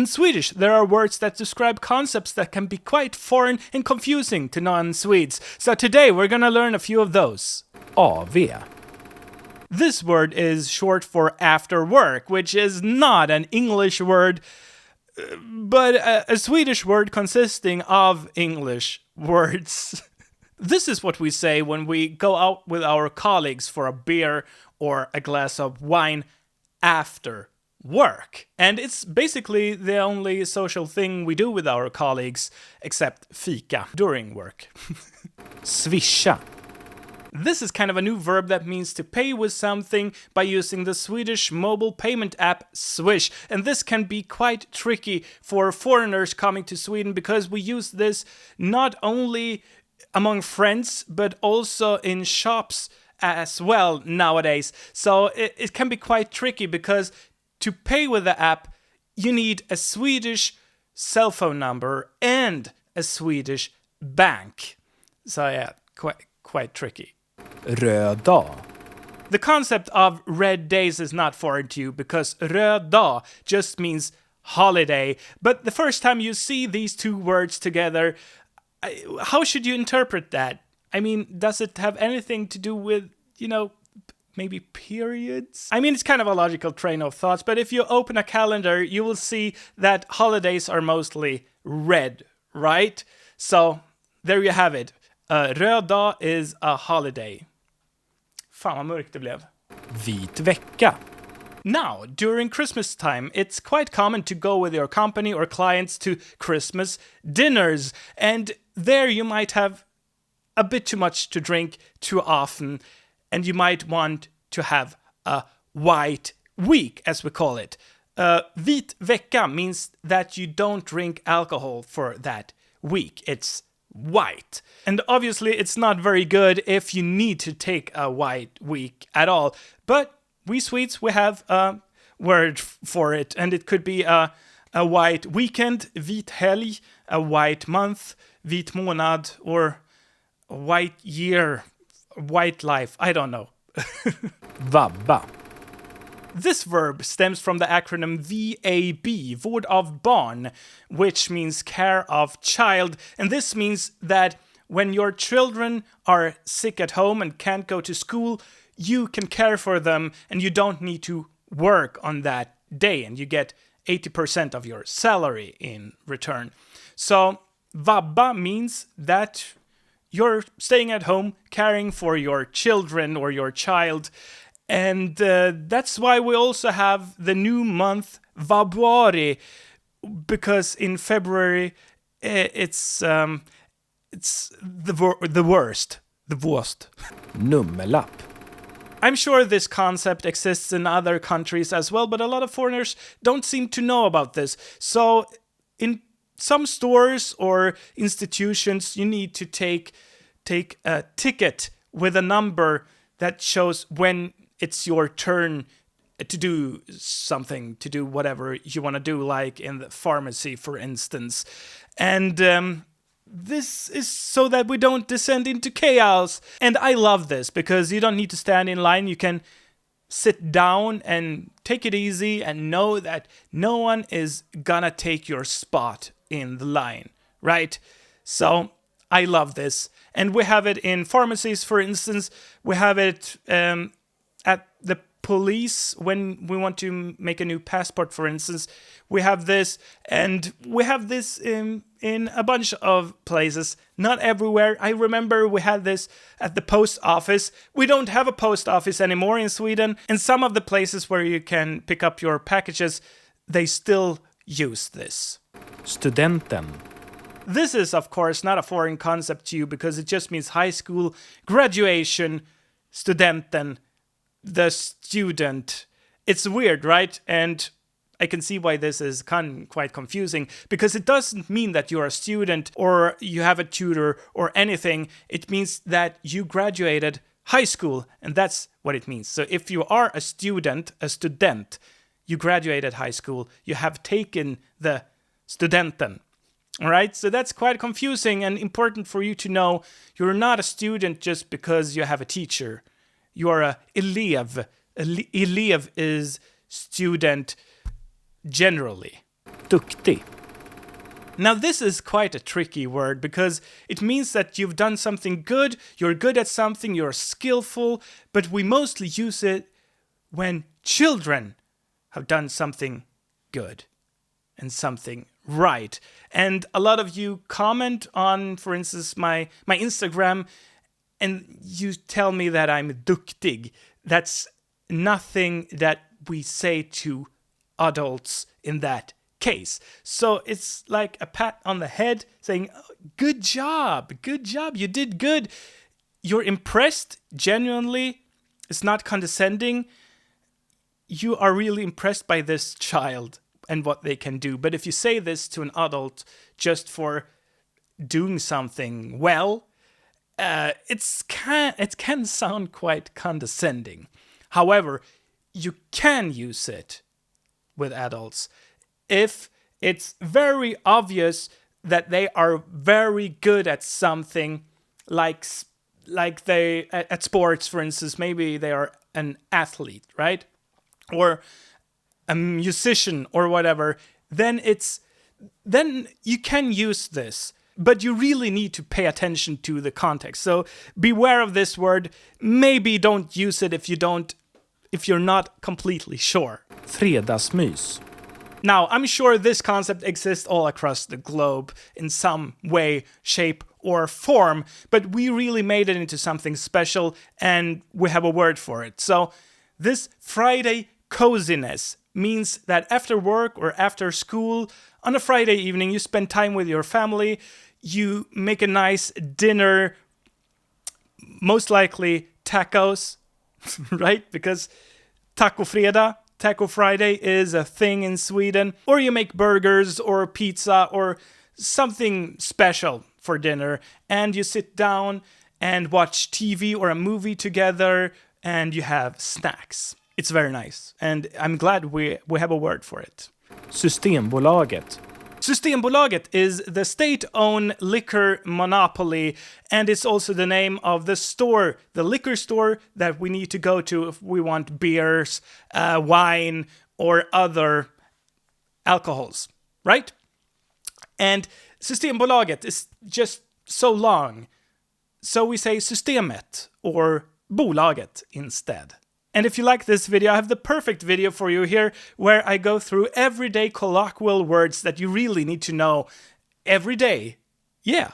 Swedish, there are words that describe concepts that can be quite foreign and confusing to non-Swedes. So today we're gonna learn a few of those. AV. This word is short for after work, which is not an English word, but a Swedish word consisting of English words. This is what we say when we go out with our colleagues for a beer or a glass of wine after work. And it's basically the only social thing we do with our colleagues, except fika during work. Swisha. This is kind of a new verb that means to pay with something by using the Swedish mobile payment app Swish. And this can be quite tricky for foreigners coming to Sweden because we use this not only among friends but also in shops as well nowadays. So it can be quite tricky because to pay with the app you need a Swedish cell phone number and a Swedish bank. So yeah, quite tricky. Röd dag. The concept of red days is not foreign to you because röd dag just means holiday. But the first time you see these two words together, how should you interpret that? I mean, does it have anything to do with, maybe periods? I mean, it's kind of a logical train of thoughts, but if you open a calendar, you will see that holidays are mostly red, right? So, there you have it. Röd dag is a holiday. Fan vad mörkt det blev. Vit vecka. Now, during Christmas time, it's quite common to go with your company or clients to Christmas dinners. And there you might have a bit too much to drink too often. And you might want to have a white week, as we call it. Vit vecka means that you don't drink alcohol for that week. It's white. And obviously it's not very good if you need to take a white week at all. But we Swedes, we have a word for it. And it could be a white weekend, vit helg, a white month, vit månad, or a white year, white life. I don't know. Vabba. This verb stems from the acronym VAB, vård av barn, which means care of child. And this means that when your children are sick at home and can't go to school, you can care for them and you don't need to work on that day. And you get 80% of your salary in return. So vabba means that you're staying at home caring for your children or your child. And that's why we also have the new month February, because in February it's the worst. Nummerlapp. I'm sure this concept exists in other countries as well, but a lot of foreigners don't seem to know about this. So in some stores or institutions, you need to take a ticket with a number that shows when it's your turn to do something, to do whatever you want to do, like in the pharmacy, for instance. And this is so that we don't descend into chaos. And I love this because you don't need to stand in line. You can sit down and take it easy and know that no one is gonna take your spot in the line, right? So I love this. And we have it in pharmacies, for instance. We have it at the police when we want to make a new passport, for instance. We have this, and we have this in a bunch of places. Not everywhere. I remember we had this at the post office. We don't have a post office anymore in Sweden. And some of the places where you can pick up your packages, they still use this. Studenten. This is, of course, not a foreign concept to you because it just means high school graduation, studenten, the student. It's weird, right? And I can see why this is quite confusing because it doesn't mean that you're a student or you have a tutor or anything. It means that you graduated high school, and that's what it means. So if you are a student, you graduated high school, you have taken the studenten. All right, so that's quite confusing and important for you to know. You're not a student just because you have a teacher. You are a elev. Elev is student generally. duktig. Now this is quite a tricky word because it means that you've done something good, you're good at something, you're skillful, but we mostly use it when children have done something good and something right. And a lot of you comment on, for instance, my Instagram, and you tell me that I'm duktig. That's nothing that we say to adults in that case. So it's like a pat on the head saying, oh, good job, you did good. You're impressed, genuinely. It's not condescending. You are really impressed by this child and what they can do. But if you say this to an adult just for doing something well, it can sound quite condescending. However, you can use it with adults if it's very obvious that they are very good at something, like they at sports, for instance. Maybe they are an athlete, right? Or a musician or whatever. Then you can use this, but you really need to pay attention to the context. So beware of this word. Maybe don't use it if you're not completely sure. Fredagsmys. Now, I'm sure this concept exists all across the globe in some way, shape, or form, but we really made it into something special, and we have a word for it. So this Friday coziness means that after work or after school, on a Friday evening, you spend time with your family, you make a nice dinner, most likely tacos, right? Because Taco Friday is a thing in Sweden. Or you make burgers or pizza or something special for dinner, and you sit down and watch TV or a movie together, and you have snacks. It's very nice, and I'm glad we have a word for it. Systembolaget. Systembolaget is the state-owned liquor monopoly, and it's also the name of the store, the liquor store that we need to go to if we want beers, wine, or other alcohols, right? And Systembolaget is just so long, so we say Systemet or Bolaget instead. And if you like this video, I have the perfect video for you here where I go through everyday colloquial words that you really need to know every day. Yeah,